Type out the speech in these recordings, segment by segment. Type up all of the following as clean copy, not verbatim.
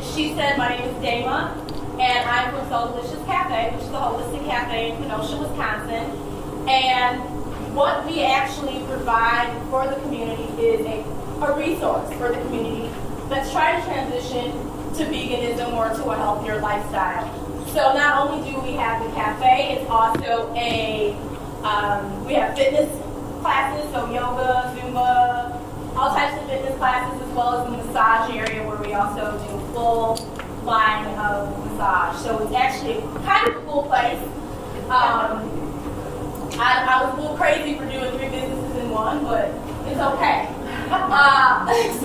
she said, my name is Dama, and I'm from So Delicious Cafe, which is a holistic cafe in Kenosha, Wisconsin. And what we actually provide for the community is a resource for the community that's trying to transition to veganism or to a healthier lifestyle. So not only do we have the cafe, it's also we have fitness classes, so yoga, Zumba, all types of fitness classes, as well as the massage area where we also do full line of massage. So it's actually kind of a cool place. I was a little crazy for doing 3 businesses in one, but it's okay.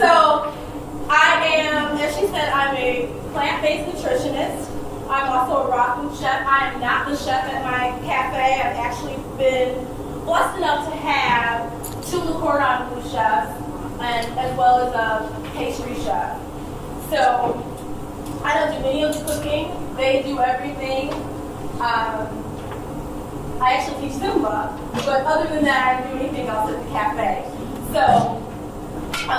So I am, as she said, I'm a plant-based nutritionist. I'm also a raw food chef. I am not the chef at my cafe. I've actually been blessed enough to have 2 cordon bleu chefs, and as well as a pastry chef. So I don't do any of the cooking. They do everything. I actually teach Zumba, but other than that, I don't do anything else at the cafe. So I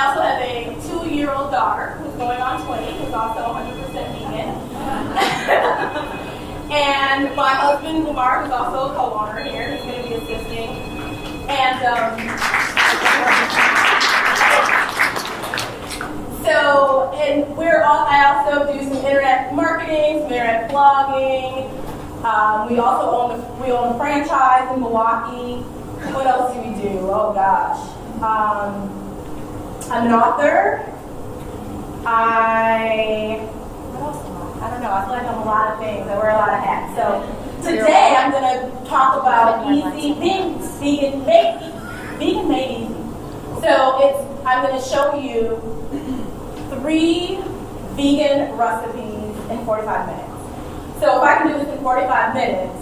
also have a 2-year-old daughter who's going on 20, who's also 100% vegan. And my husband, Lamar, who's also a co-owner here, who's going to be assisting. And I also do some internet marketing, some internet blogging. We also own a franchise in Milwaukee. What else do we do? Oh gosh. I'm an author. What else am I? I don't know. I feel like I'm a lot of things. I wear a lot of hats. So today I'm going to talk about being vegan made easy. So I'm going to show you 3 vegan recipes in 45 minutes. So if I can do this in 45 minutes,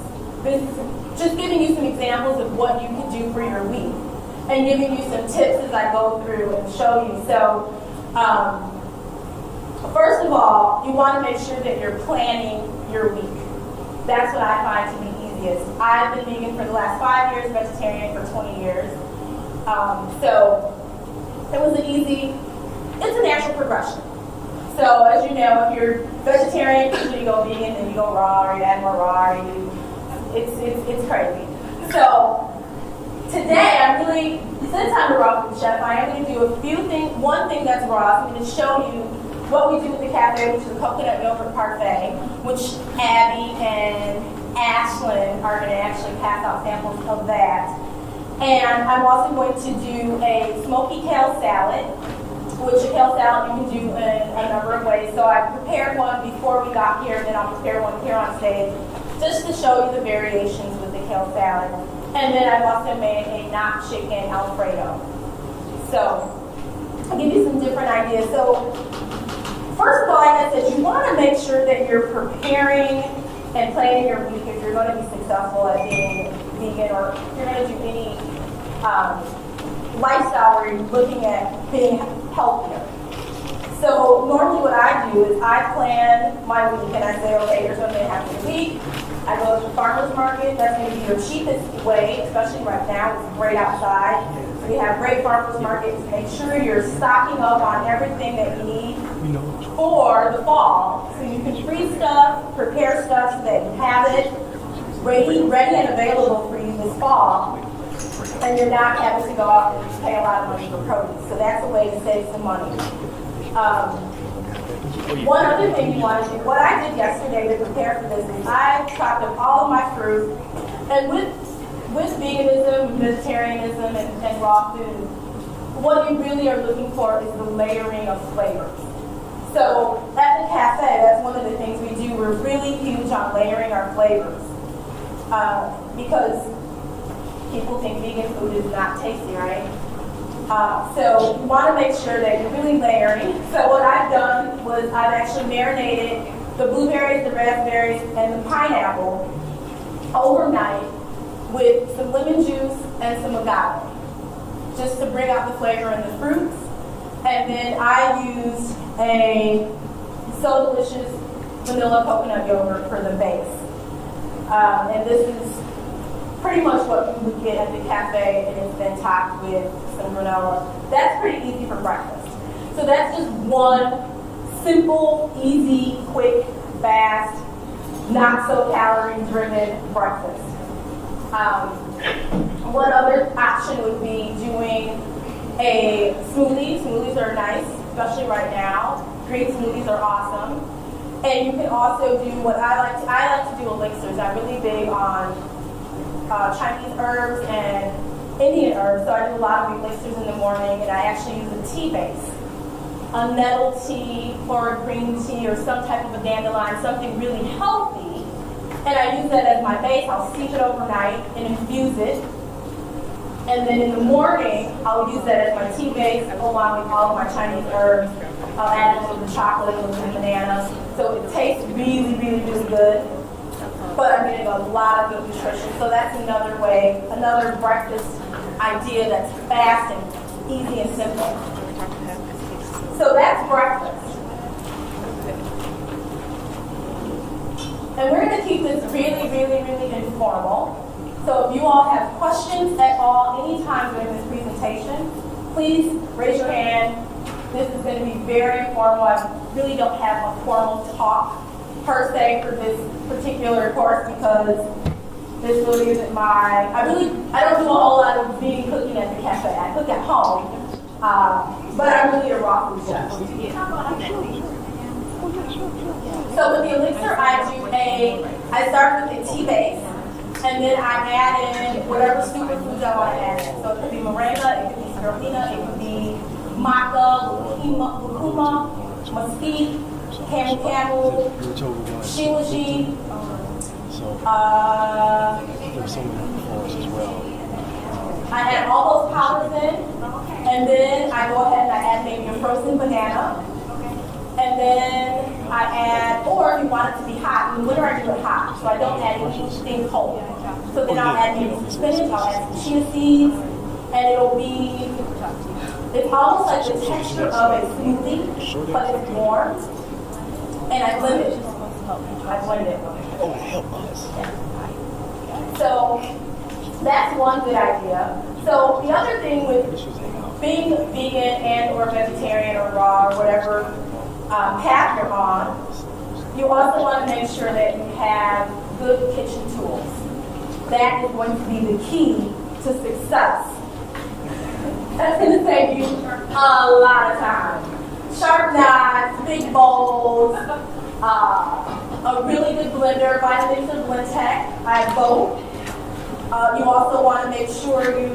this is just giving you some examples of what you can do for your week and giving you some tips as I go through and show you. So first of all, you want to make sure that you're planning your week. That's what I find to be easiest. I've been vegan for the last 5 years, vegetarian for 20 years. So it was it's a natural progression. So as you know, if you're vegetarian, usually you go vegan, then you go raw, or you add more raw, or it's crazy. So today, since I'm a raw food chef, I am going to do a few things. One thing that's raw, so I'm going to show you what we do at the cafe, which is the coconut yogurt parfait, which Abby and Ashlyn are going to actually pass out samples of that. And I'm also going to do a smoky kale salad, which a kale salad you can do in a number of ways. So I prepared one before we got here, and then I'll prepare one here on stage, just to show you the variations with the kale salad. And then I've also made a not chicken Alfredo. So I'll give you some different ideas. So first of all, like I said, you want to make sure that you're preparing and planning your week if you're going to be successful at being vegan, or if you're going to do any lifestyle where you're looking at being healthier. So normally what I do is I plan my week and I say, okay, here's what I'm going to have this week. I go to the farmer's market. That's going to be your cheapest way, especially right now. It's great outside. So we have great farmer's markets. Make sure you're stocking up on everything that you need for the fall. So you can freeze stuff, prepare stuff so that you have it ready and available for you this fall. And you're not having to go out and pay a lot of money for produce. So that's a way to save some money. One other thing you want to do, what I did yesterday to prepare for this is I chopped up all of my fruit. And with veganism, vegetarianism, and raw food, what you really are looking for is the layering of flavors. So at the cafe, that's one of the things we do. We're really huge on layering our flavors. Because people think vegan food is not tasty, right? So you want to make sure that you're really layering. So what I've done was I've actually marinated the blueberries, the raspberries, and the pineapple overnight with some lemon juice and some agave, just to bring out the flavor in the fruits. And then I used a So Delicious vanilla coconut yogurt for the base. And this is pretty much what you would get at the cafe, and it's been topped with some granola. That's pretty easy for breakfast. So that's just one simple, easy, quick, fast, not so calorie-driven breakfast. One other option would be doing a smoothie. Smoothies are nice, especially right now. Green smoothies are awesome. And you can also do what I like to do elixirs. I'm really big on Chinese herbs and Indian herbs, so I do a lot of elixirs in the morning, and I actually use a tea base. A nettle tea or a green tea or some type of a dandelion, something really healthy. And I use that as my base. I'll steep it overnight and infuse it. And then in the morning, I'll use that as my tea base along with all of my Chinese herbs. I'll add a little bit of chocolate, a little bit of bananas. So it tastes really, really, really good. But I'm getting a lot of good nutrition. So that's another way, another breakfast idea that's fast and easy and simple. So that's breakfast. And we're going to keep this really, really, really informal. So if you all have questions at all, anytime during this presentation, please raise your hand. This is going to be very informal. I really don't have a formal talk per se for this particular course because this really isn't I don't do a whole lot of vegan cooking at the cafe. I cook at home, but I'm really a raw food chef. So with the elixir, I start with the tea base, and then I add in whatever superfoods I want to add in. So it could be moringa, it could be spirulina, it could be maca, lucuma, mesquite, camel, shilajit, I add all those powders in, and then I go ahead and I add maybe a frozen banana. And then I add, or if you want it to be hot, in the winter I do it hot, so I don't add anything cold. So then I'll add maybe some spinach, I'll add some chia seeds, and it's almost like the texture of a smoothie, but it's warm. And I blend it. Oh, help us. So that's one good idea. So the other thing with being vegan and or vegetarian or raw or whatever path you're on, you also want to make sure that you have good kitchen tools. That is going to be the key to success. That's going to save you a lot of time. Sharp knives, big bowls, a really good blender, Vitamix or Blendtec. I have both. You also want to make sure you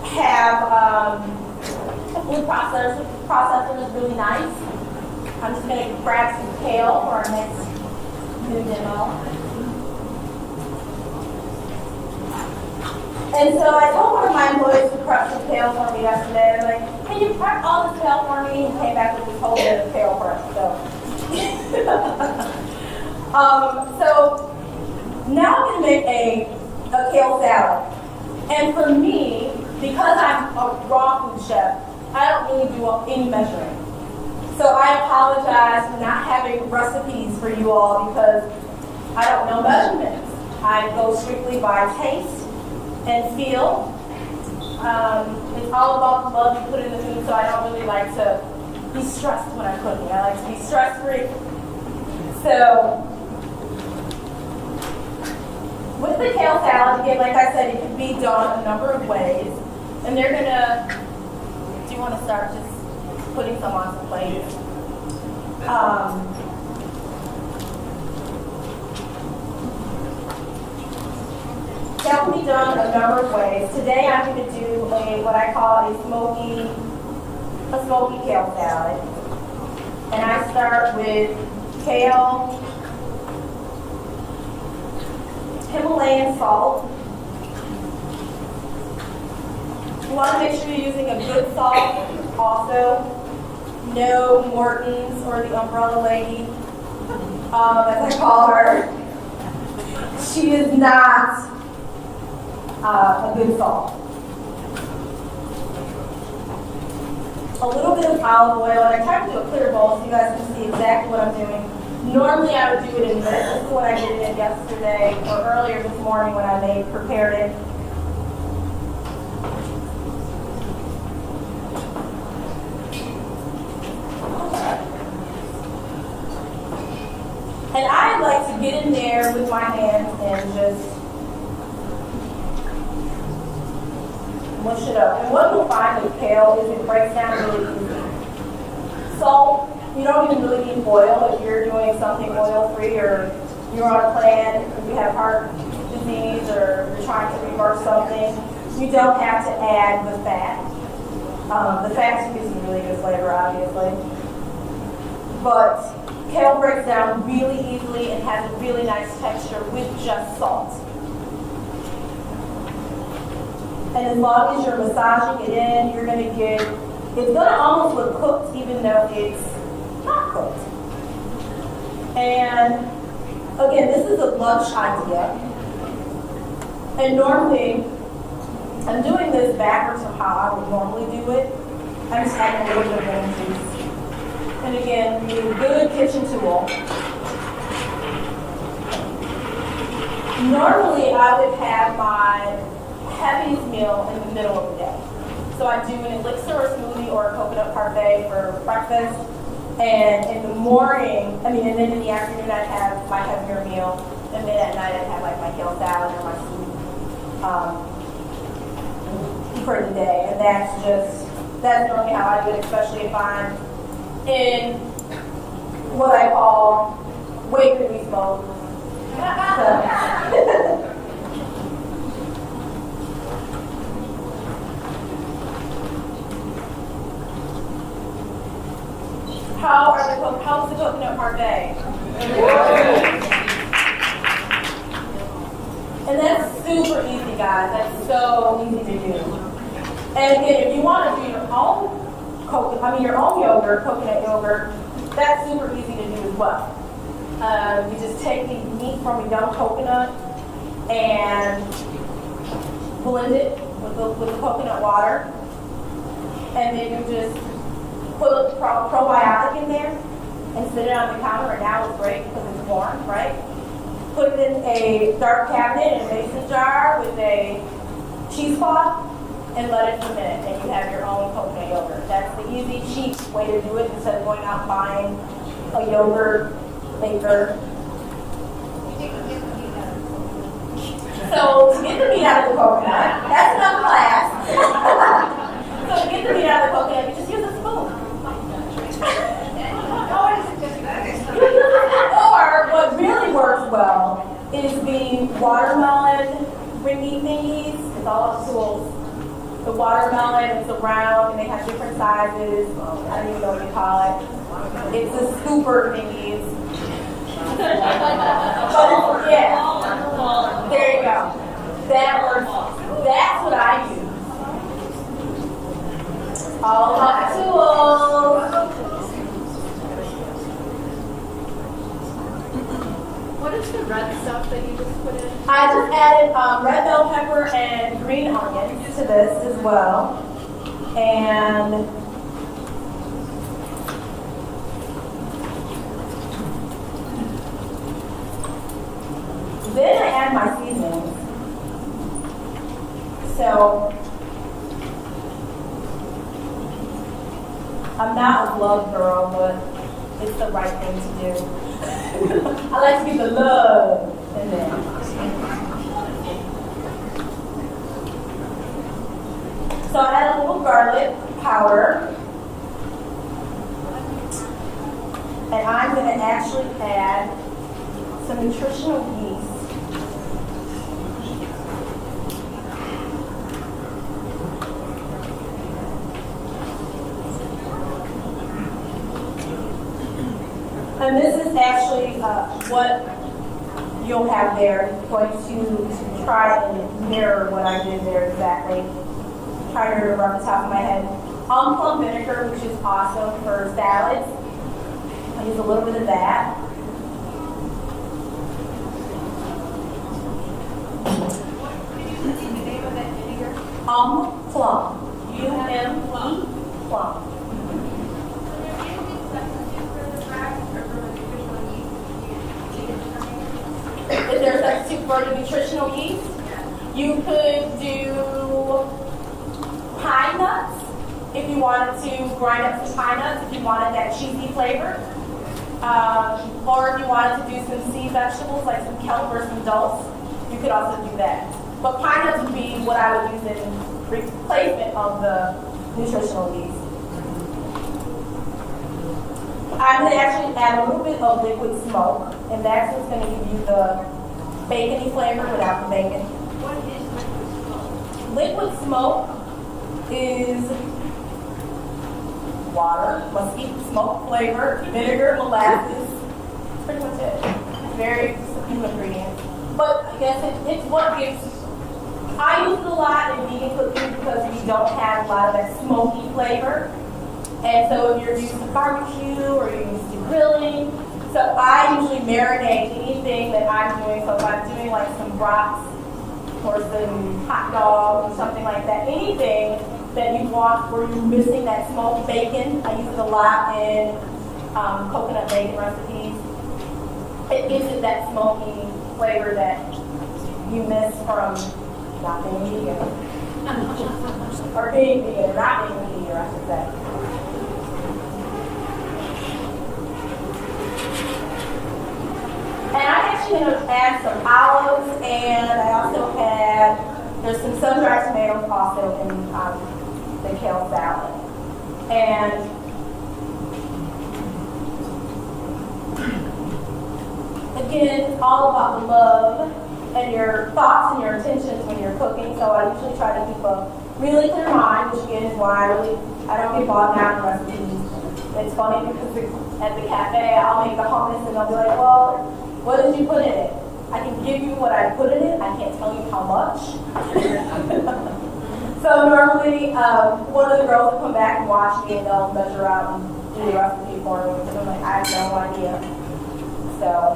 have a food processor. Processor is really nice. I'm just going to grab some kale for our next new demo. And so I told one of my employees to prep some kale for me yesterday. I'm like, can you prep all this kale for me? And came back with this whole bit of kale prep. So now I'm going to make a kale salad. And for me, because I'm a raw food chef, I don't really do any measuring. So I apologize for not having recipes for you all because I don't know measurements. I go strictly by taste and feel. It's all about the love you put in the food, so I don't really like to be stressed when I'm cooking. I like to be stress-free. So with the kale salad, again, like I said, it can be done a number of ways. And they're gonna, do you want to start just putting some on some plates? That can be done a number of ways. Today I'm going to do what I call a smoky kale salad. And I start with kale, Himalayan salt. You want to make sure you're using a good salt also. No Morton's or the Umbrella Lady, as I call her. She is not a good salt. A little bit of olive oil, and I tried to do a clear bowl so you guys can see exactly what I'm doing. Normally I would do it in this. This is what I did it in yesterday or earlier this morning when I prepared it. there with my hands and just mush it up. And what you'll find with kale is it breaks down really easy. Salt, you don't even really need oil if you're doing something oil-free or you're on a plan, or you have heart disease or you're trying to reverse something. You don't have to add the fat. The fat gives you really good flavor, obviously. But kale breaks down really easily and has a really nice texture with just salt. And as long as you're massaging it in, you're going to get, it's going to almost look cooked even though it's not cooked. And again, this is a lunch idea. And normally, I'm doing this backwards from how I would normally do it. I'm just adding a little bit of lemon juice. And again, you need a good kitchen tool. Normally, I would have my heaviest meal in the middle of the day. So I do an elixir or smoothie or a coconut parfait for breakfast. And in the morning, and then in the afternoon, I'd have my heavier meal. And then at night, I'd have like my kale salad or my soup for the day. And that's normally how I do it, especially if I'm in what I call weight release mode. How's the coconut parfait? And that's super easy, guys. That's so easy to do. And again, if you want to do your own yogurt, coconut yogurt, that's super easy to do as well. You just take the meat from a young coconut and blend it with the coconut water, and then you just put a probiotic in there and sit it on the counter. And now it's great because it's warm, right? Put it in a dark cabinet in a mason jar with a cheesecloth and let it ferment, and you have your own coconut yogurt. That's the easy, cheap way to do it instead of going out and buying a yogurt maker. So to get the meat out of the coconut, that's enough class. So to get the meat out of the coconut, you just use a spoon. Or what really works well is the watermelon ringy thingies. It's all up tools. The watermelon is round and they have different sizes. I don't even know what you call it. It's a scooper thingies. Yeah. There you go. That works. That's what I use. All about the tools. What is the red stuff that you just put in? I just added red bell pepper and green onions to this as well. And then I add my seasonings. So I'm not a love girl, but it's the right thing to do. I like to get the love in there. So I add a little garlic powder. And I'm going to actually add some nutritional yeast. And this is actually what you'll have there. It's going to try and mirror what I did there exactly. Try to remember off the top of my head. Plum vinegar, which is awesome for salads. I use a little bit of that. What is the name of that vinegar? Plum. U-M-E, plum. Is there a substitute for the nutritional yeast? You could do pine nuts if you wanted to grind up some pine nuts, if you wanted that cheesy flavor. Or if you wanted to do some sea vegetables, like some kelp or some dulse, you could also do that. But pine nuts would be what I would use in replacement of the nutritional yeast. I'm going to actually add a little bit of liquid smoke, and that's what's going to give you the bacony flavor without the bacon. What is Liquid smoke is water, mesquite smoke flavor, vinegar, molasses. That's pretty much it. Very few ingredients. But I guess it's what gives. I use it a lot in vegan cooking because we don't have a lot of that smoky flavor. And so if you're used to barbecue or you're used to grilling, so I usually marinate anything that I'm doing. So if I'm doing like some brats or some hot dogs or something like that, anything that you want where you're missing that smoked bacon, I use it a lot in coconut bacon recipes. It gives it that smoky flavor that you miss from not being vegan. Or being vegan, or not being vegan, I should say. And I'm actually going to add some olives, and I also had, there's some sun-dried tomatoes also in the kale salad. And again, it's all about the love and your thoughts and your intentions when you're cooking. So I usually try to keep a really clear mind, which again is why I don't get bogged down in recipes. It's funny because at the cafe, I'll make the hummus and they'll be like, well, what did you put in it? I can give you what I put in it. I can't tell you how much. So normally, one of the girls will come back and watch me and they'll measure out and do the recipe for me. And I'm like, I have no idea. So.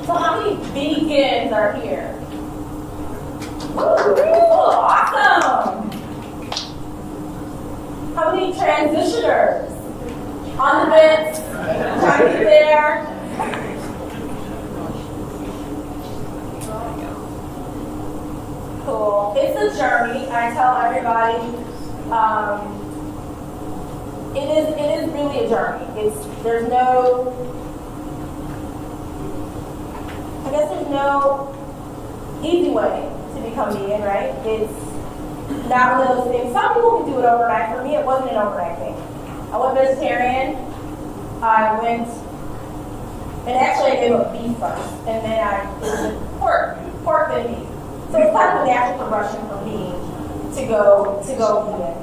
So how many vegans are here? Awesome! How many transitioners? On the fence? Trying to get there? Cool. It's a journey. I tell everybody, it is really a journey. There's no easy way to become vegan, right? It's not one of those things. Some people can do it overnight. For me, it wasn't an overnight thing. I went vegetarian. I went, and actually I gave up beef first, and then it was pork then beef. So it's kind of a natural progression for me to go vegan.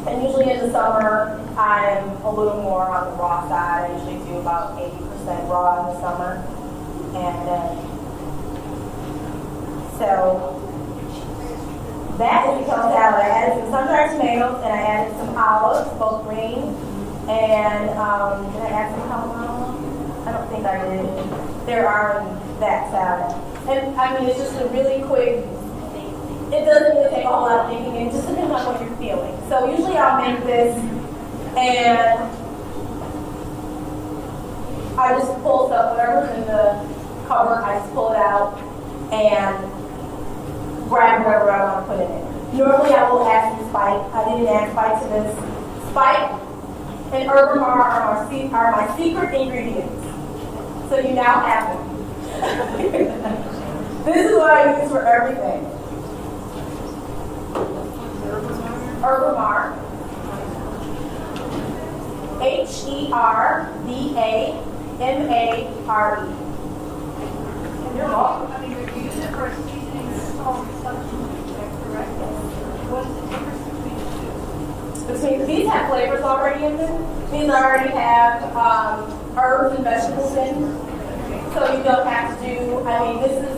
And usually in the summer, I'm a little more on the raw side. I usually do about 80% raw in the summer. And so that has become salad. I added some sun-dried tomatoes and I added some olives, both green. And did I add some calamari? I don't think I did. There are in that salad. And I mean, it's just a really quick, it doesn't really take a whole lot of thinking. It just depends on what you're feeling. So usually I'll make this and I just pull stuff, whatever's in the cupboard, I just pull it out and grab whatever I want to put in it. Normally I will add some spike. I didn't add spike to this. Spike and herbamar are my secret ingredients. So you now have them. This is what I use for everything. Herbamar. Herbamare. You're welcome. I mean, you use it for seasoning salt and substitute, correct? What is the difference between the two? These have flavors already in them. These already have herbs and vegetables in. So you don't have to do, I mean, this is,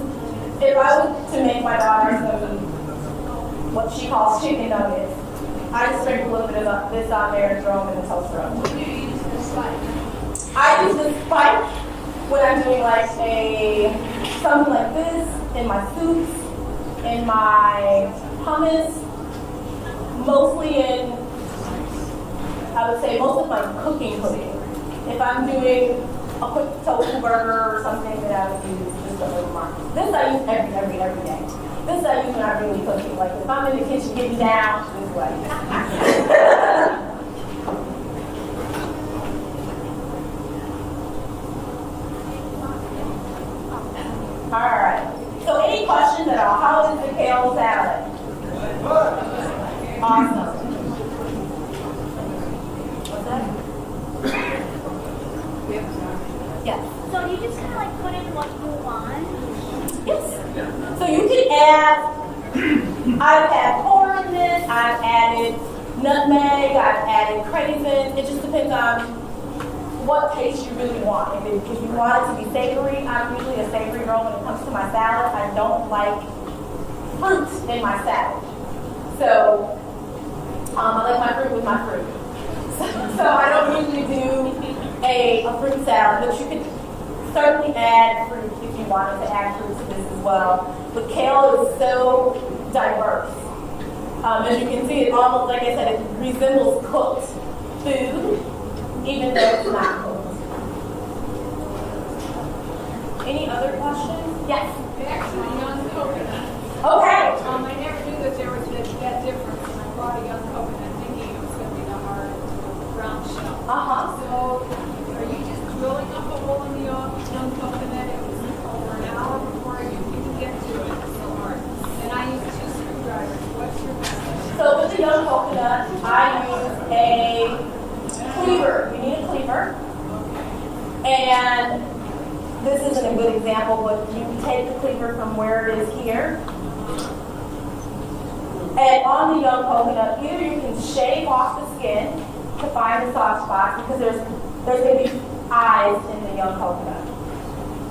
if I was to make my daughter some, what she calls chicken nuggets, I just sprinkle a little bit of this on there and throw them in the toaster oven. What do you use the spike? I use the spike when I'm doing like something like this in my soups, in my hummus, mostly in, I would say most of my cooking. If I'm doing a quick tofu burger or something that I would use just a little more. This I use every day. This I use when I'm really cooking. Like if I'm in the kitchen getting down, this way. All right. So any questions at all? How is the kale salad? Awesome. What's that? Yes. So you just kind of like put in what you want? Yes. So you can add, I've had corn in this, I've added nutmeg, I've added craisins. It just depends on what taste you really want. If you want it to be savory, I'm usually a savory girl when it comes to my salad. I don't like fruit in my salad. So I like my fruit with my fruit. So I don't usually do a fruit salad, but you could certainly add fruit if you wanted to add fruit to this as well. But kale is so diverse. As you can see, it almost, like I said, it resembles cooked food, even though it's not cooked. Any other questions? Yes? Actually, young coconut. Okay. I never knew that there was that difference when I bought a young coconut thinking it was going to be the hard brown shell. Uh-huh. So, are you just drilling up a hole in the young coconut? It was over an hour before you even get to it. It's so hard. And I use 2 screwdrivers. What's your method? So with the young coconut, I use a cleaver. You need a cleaver. And this isn't a good example, but you take the cleaver from where it is here. And on the young coconut, either you can shave off the skin to find the soft spots, because there's going to be eyes in the young coconut.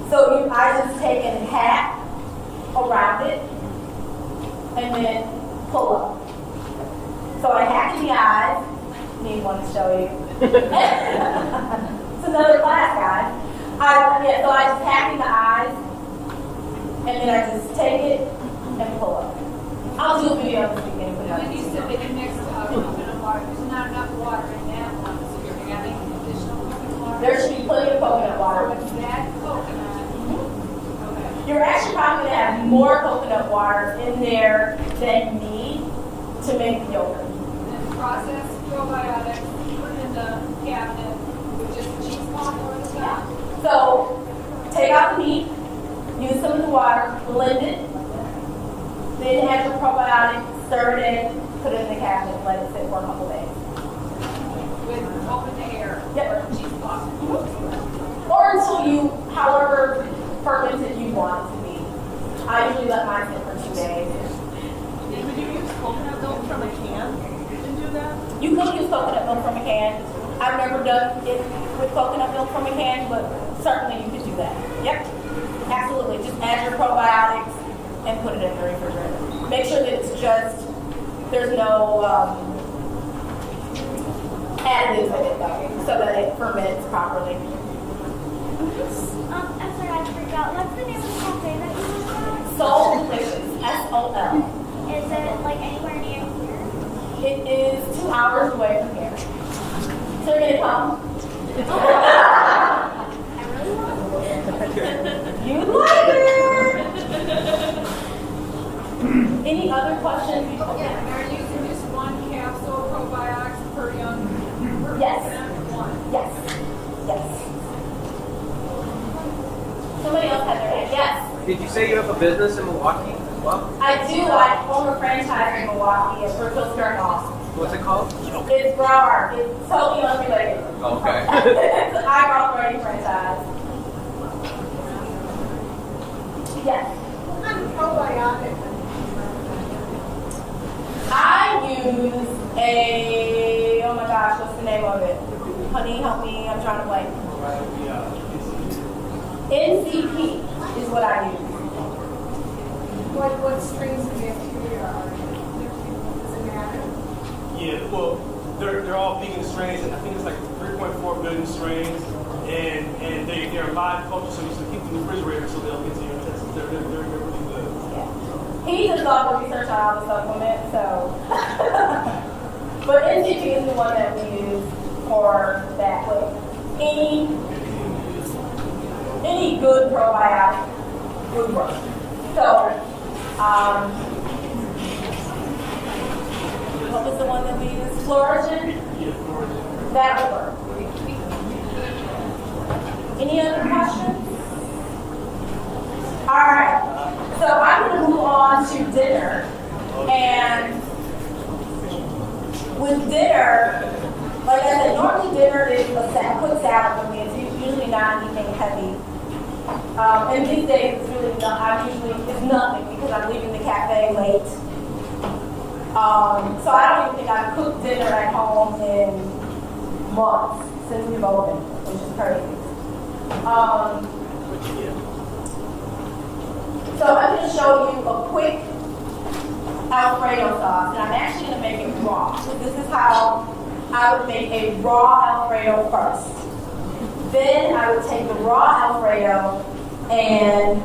So I just take and hack around it and then pull up. So I hack the eyes. Need one to show you. It's another class, guys. So I just hack in the eyes, and then I just take it and pull up. I'll do a video of this again. And then you said that you mixed coconut water. There's not enough water in that one, so you're adding additional coconut water. There should be plenty of coconut water. So it's that coconut. Okay. You're actually probably going to have more coconut water in there than you need to make the yogurt. And processed probiotics, put in the cabinet with just the cheese ball over the top. So take out the meat, use some of the water, blend it, then add your probiotic, stir it in, put it in the cabinet, and let it sit for a couple days. With open air. Yep. Or cheese ball. Or until you, however fermented you want it to be. I usually let mine sit for 2 days. Would you use coconut milk from a can to do that? You could use coconut milk from a can. I've never done it with coconut milk from a can, but certainly you could do that. Yep, absolutely. Just add your probiotics and put it in the refrigerator. Make sure that it's just, there's no additives in it though, so that it ferments properly. I'm sorry, I forgot. What's the name of the cafe that you went to? Soul Delicious, S-O-L. Is it like anywhere near here? It is 2 hours away from here. So you're gonna come? I really want it. You like it! Any other questions? Yeah, and are you using just 1 capsule probiotics per young? Per Yes. coconut? 1. Yes. Yes. Somebody else had their hand. Yes. Did you say you have a business in Milwaukee as well? I do. I own a franchise in Milwaukee at Brookfield Sternoff. What's it called? It's Brower. It's totally unrelated. Okay. It's an eyebrow threading franchise. Yes. Probiotic. I use a, oh my gosh, what's the name of it? Honey, help me. I'm trying to blank. NCP is what I use. What strains of bacteria are there? Does it matter? Yeah, well, they're all vegan strains, and I think it's like 3.4 billion strains, and they're live culture, so you should keep them in the refrigerator so they'll get to your intestines. They're really good. Yeah. He does all the research on all the supplements, so. But NCP is the one that we use for that. But any any good probiotic would work. So, what was the one that we used? Fluorin? That would work. Any other questions? All right. So I'm going to move on to dinner. And with dinner, like I said, normally dinner is a quick salad for me. It's usually not anything heavy. And these days it's really not. It's nothing because I'm leaving the cafe late. So I don't even think I've cooked dinner at home in months since we've opened, which is crazy. So I'm going to show you a quick Alfredo sauce, and I'm actually going to make it raw. So this is how I would make a raw Alfredo first. Then I would take the raw Alfredo and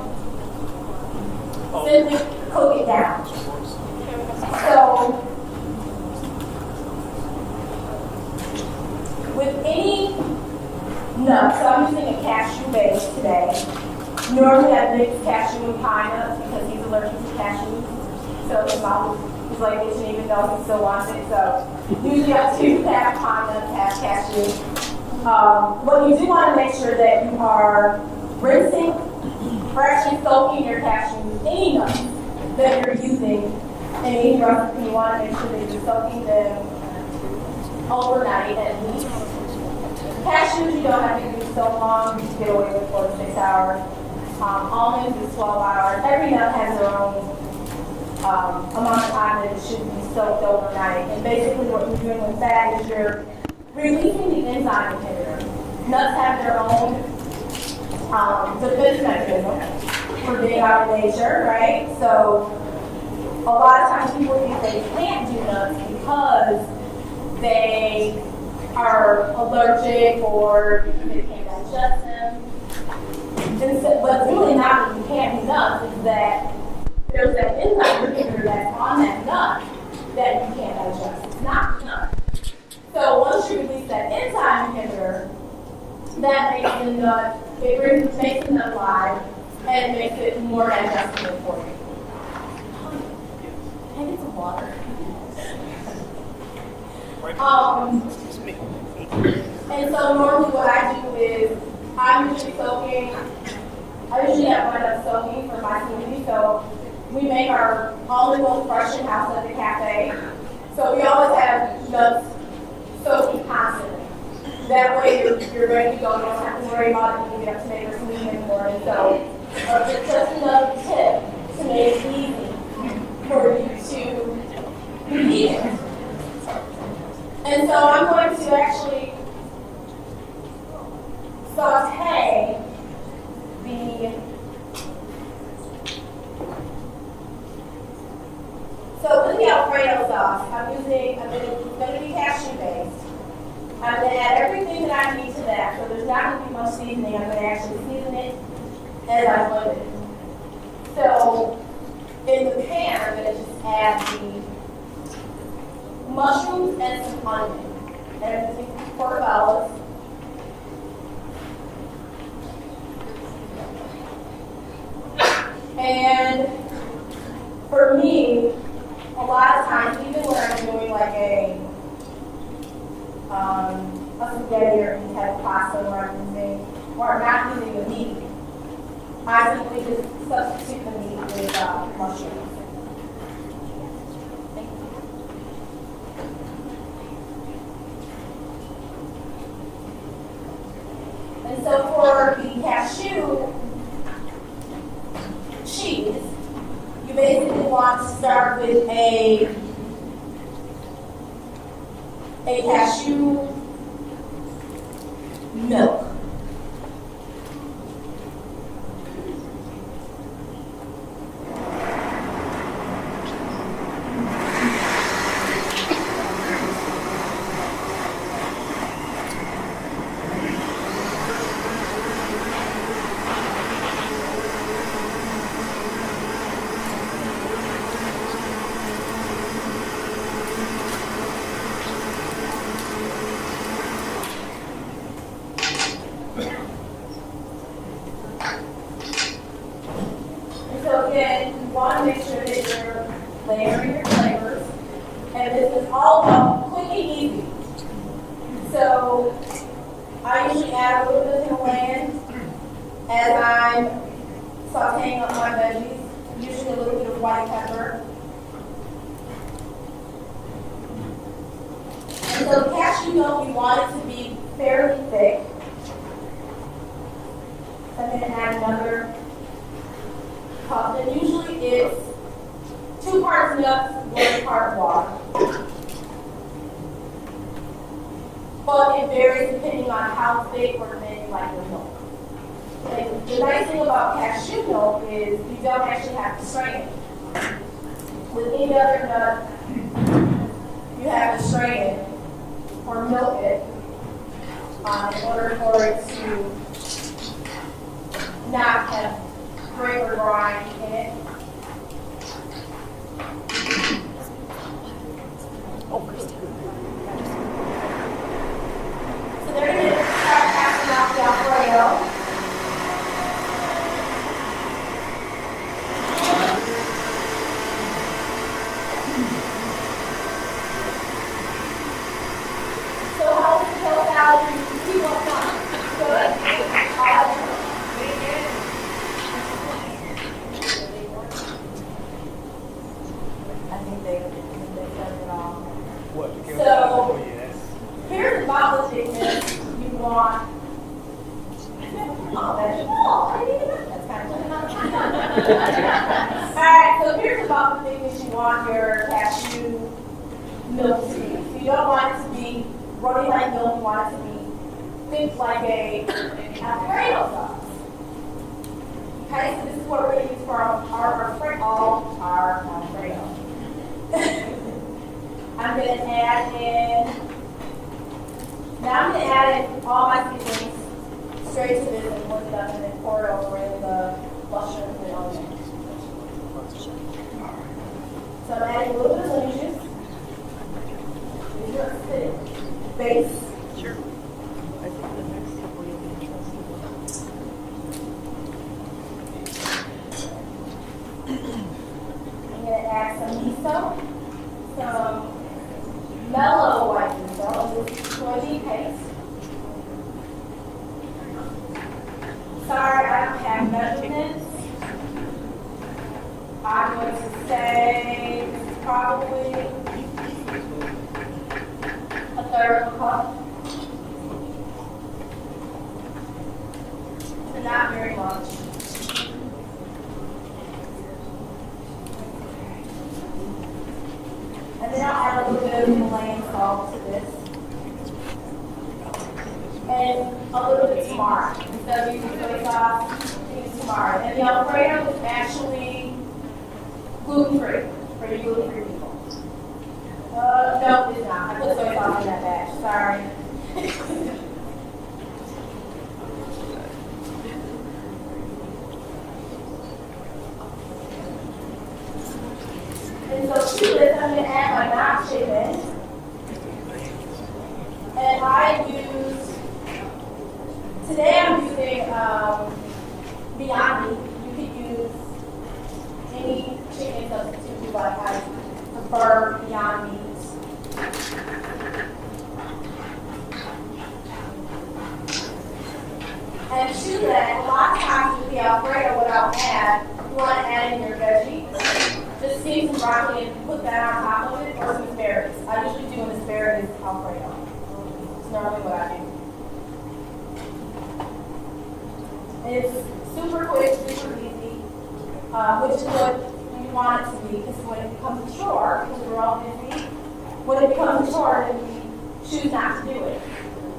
simply cook it down. So with any nut, so I'm using a cashew base today. Normally I mix cashew and pine nuts because he's allergic to cashews. So his mom is like, he didn't even know he still wants it. So usually I do have pine nuts, have cashew. But you do want to make sure that you are rinsing or actually soaking your cashews, any nuts that you're using in any recipe. You want to make sure that you're soaking them overnight at least. Cashews you don't have to do so long, you can get away with 4 to 6 hours. Almonds is 12 hours. Every nut has their own amount of time that it should be soaked overnight. And basically what you're doing with that is you're releasing the enzyme inhibitor. Nuts have their own defense mechanism for being out of nature, right? So a lot of times people think they can't do nuts because they are allergic or they can't digest them. And so, but it's really not that you can't do nuts, it's that there's that enzyme inhibitor that's on that nut that you can't digest. It's not the nut. So once you release that enzyme inhibitor, that makes the nut, makes the nut live and makes it more digestible for you. Can I get some water? And so normally what I do is I usually have my nuts soaking for my smoothie. So we make our almond milk fresh in house at the cafe. So we always have nuts soaking constantly. That way you're ready to go. You don't have to worry about it when you get up to make your smoothie in the morning. So just another tip to make it easy for you to eat it. And so I'm going to actually saute the so with the Alfredo sauce, it's going to be cashew based. I'm going to add everything that I need to that. So there's not going to be much seasoning. I'm going to actually season it as I put it. So in the pan, I'm going to just add the mushrooms and some onion. And I'm using portobellos. And for me, a lot of times, even when I'm doing like a spaghetti or any type of pasta where I'm not using the meat, I simply just substitute the meat with mushrooms. Thank you. And so for the cashew cheese, you basically want to start with a cashew milk. So I usually add a little bit of Himalayan as I'm sauteing up my veggies, usually a little bit of white pepper. And so the cashew milk, we want it to be fairly thick. So I'm going to add another cup, and usually it's 2 parts milk, 1 part water. But it varies depending on how thick or thin you like your milk. And the nice thing about cashew milk is you don't actually have to strain it. With any other nut, you have to strain it or milk it in order for it to not have grit or brine in it. So they're going to start passing out the Alfredo. So how does it go out? You see what's on? Good. I think they said it all. So here's about the thickness you want. Oh, that's cool. I didn't even know. That's kind of cool. Alright, so here's about the thickness you want your cashew milk to be. So you don't want it to be runny like milk, you want it to be thick like a Alfredo sauce. Okay, so this is what we're going to use for our Alfredo. I'm going to add in, now I'm going to add in all my seasonings straight to this and look it up and then pour it over in the mushrooms and onions. So I'm adding a little bit of lemon juice. These are acidic base. Sure. I think the next couple you'll be interested I'm going to add some miso, some mellow white miso, this is soybean paste. Sorry, I don't have measurements. I'm going to say probably a third of a cup. So not very much. And then I'll add a little bit of Himalayan salt to this. And a little bit of tamari. Instead of using soy sauce, use tamari. And the Alfredo is actually gluten-free for you gluten-free people. No, it's not. I put soy sauce in that batch. Sorry. And so to this, I'm going to add my mock chicken. And I use, today I'm using Beyond Meat. You could use any chicken substitute you like. I prefer Beyond Meat. And to that, a lot of times with the Alfredo, what I'll add, you want to add in your veggies. Just steam some broccoli and put that on top of it, or some asparagus. I usually do an asparagus Alfredo. It's normally what I do. And it's super quick, super easy, which is what you want it to be, because when it becomes a chore, because we're all busy, when it becomes a chore, then we choose not to do it.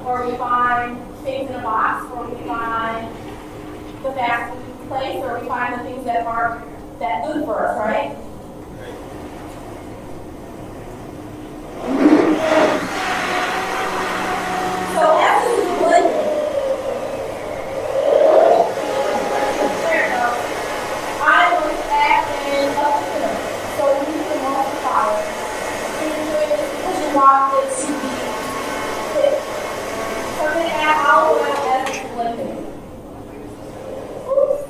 Or we find things in a box, or we find the fast food place, or we find the things that aren't that good for us, right? So as this is blending, there it goes. I'm going to add in a cinnamon. So we use a multiplier. You're going to do it because you want it to be thick. So I'm going to add olive oil as it's blending. Oops.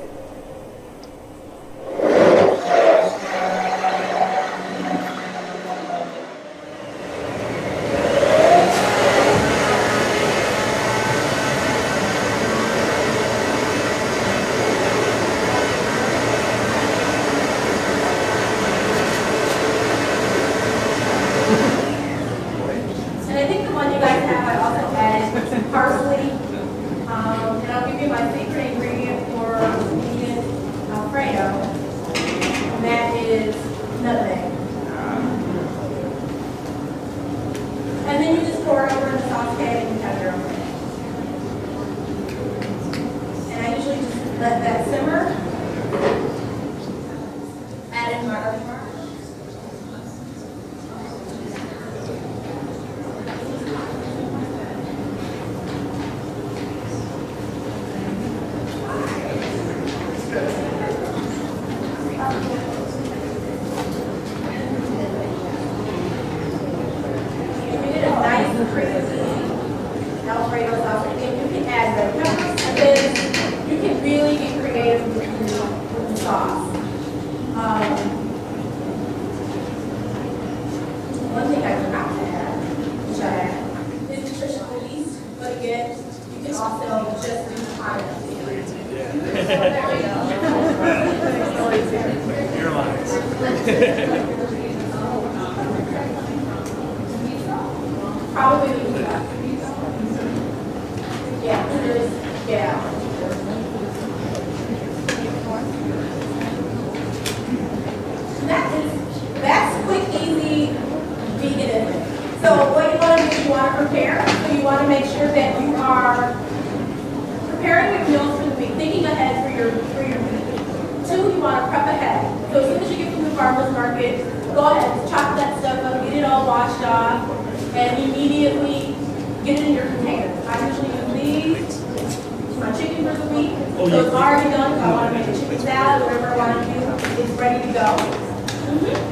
Let that simmer. Add in my other part. Probably the That's quick, easy veganism. So what you want to do is you want to prepare. So you want to make sure that you are preparing your meals for the week, thinking ahead for your week. 2, you want to prep ahead. So as soon as you get from the farmer's market, go ahead, chop that stuff up, get it all washed off, and immediately get it in your container. I usually use these. My chicken for the week. So it's already done. If I want to make a chicken salad, whatever I want to do, it's ready to go.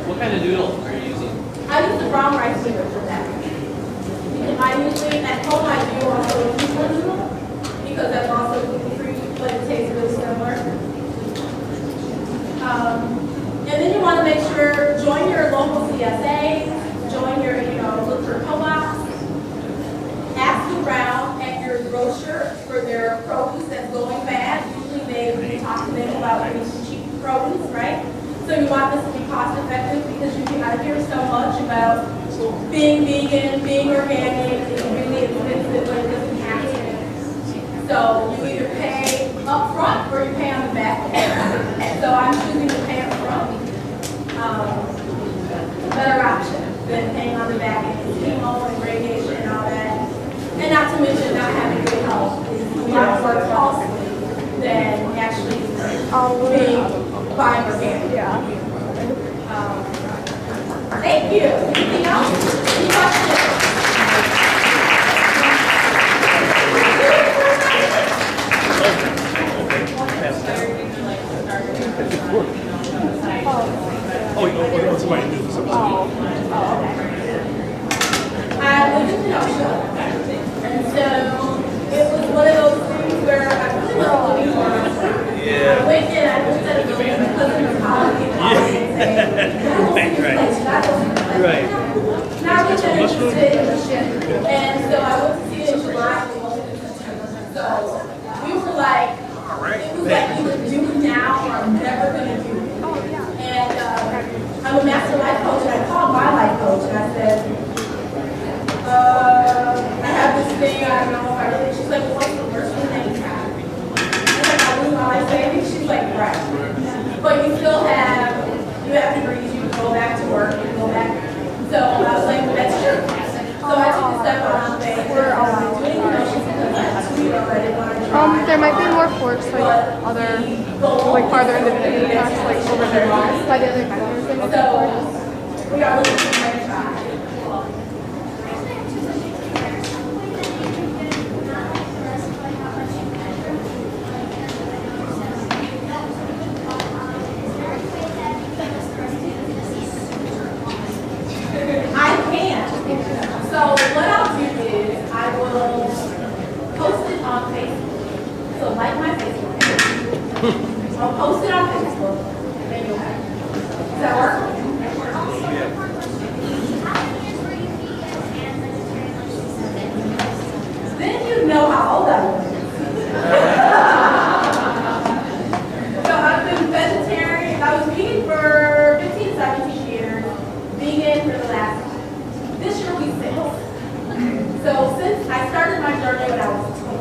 What kind of noodles are you using? I use the brown rice noodle for that. And I usually, at home, I do also use one noodle because that's also gluten-free, but it tastes really similar. And then you want to make sure, join your local CSA, join your, look for co-ops, ask around at your grocer for their produce that's going bad. Usually they talk to them about getting some cheap produce, right? So you want this to be cost effective because I hear so much about being vegan, being organic, it's really expensive, but it doesn't have to. So you either pay up front or you pay on the back end. So I'm choosing to pay up front. Better option than paying on the back end. Chemo and radiation and all that. And not to mention not having good health is a lot more costly than actually buying organic. Yeah. Thank you. Anything else? Any questions? Somebody do this. I live in Kenosha, and so it was one of those things where I really wasn't looking for it. I went in, I looked at a building because it was holiday, and right. Now I was interested in the ship, and so I went to see it in July, and we went in September. So we were like, it was like either do it now or I'm never going to do it. And I'm a master life coach, and I called my life coach, and I said, I have this thing, I don't know if I really, she's like, what's the worst thing that you have? I'm like, I lose my life savings. She's like, right. But you still have, you have degrees, you can go back to work, you can go back. So I was like, that's true. So I took a step on faith. We're doing Kenosha because that's sweet already. There might be more forks like farther into the video, like over there by the other vendors. So we are looking for a franchise. I can. So what I'll do is I will post it on Facebook. So like my Facebook page. I'll post it on Facebook and then you'll have it. Does that work? Then you know how old I am. So I've been vegetarian. I was vegan for 15, 17 years. Vegan for the last, this year will be 6. So since I started my journey when I was 20.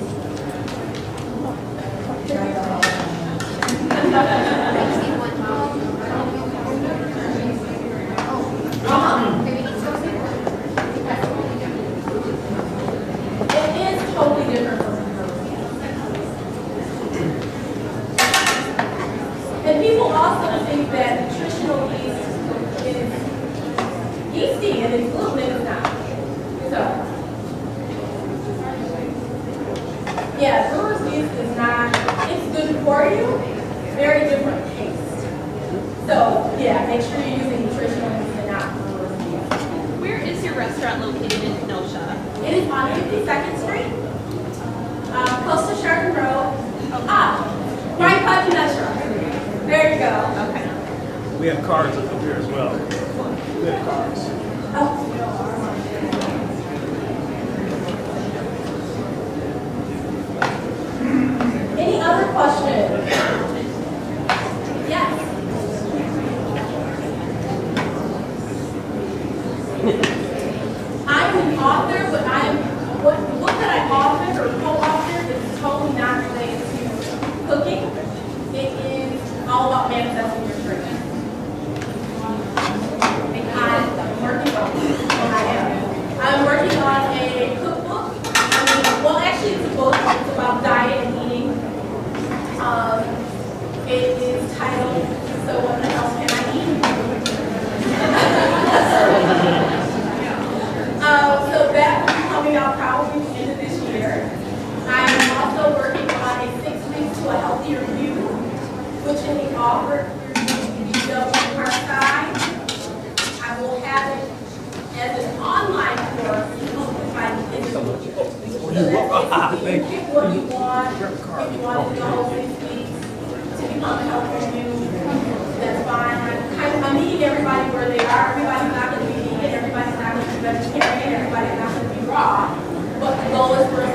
Yeah, brewer's yeast is not, it's good for you, very different taste. So, yeah, make sure you're using nutritional yeast and not brewer's yeast. Where is your restaurant located in Kenosha? It is on 52nd Street, close to Sherman Road. Right by Kenosha. There you go. Okay. We have cards up here as well. We have cards. Any other questions? Yes. I'm an author, but what book that I authored or co-authored is totally not related to cooking. It is all about manifesting your dreams. And I'm working on a cookbook. Well, actually, it's a book. It's about diet and eating. It is titled, So What the Else Can I Eat? So that will be coming out probably the end of this year. I'm also working on a 6 weeks to a healthier you, which will be offered through the part-time. I will have it as an online course by the end of the year. So that's basically you pick what you want. If you want to do the whole 6 weeks to become a healthier you, that's fine. I'm meeting everybody where they are. Everybody's not going to be vegan. Everybody's not going to be vegetarian. Everybody's not going to be raw. But the goal is for us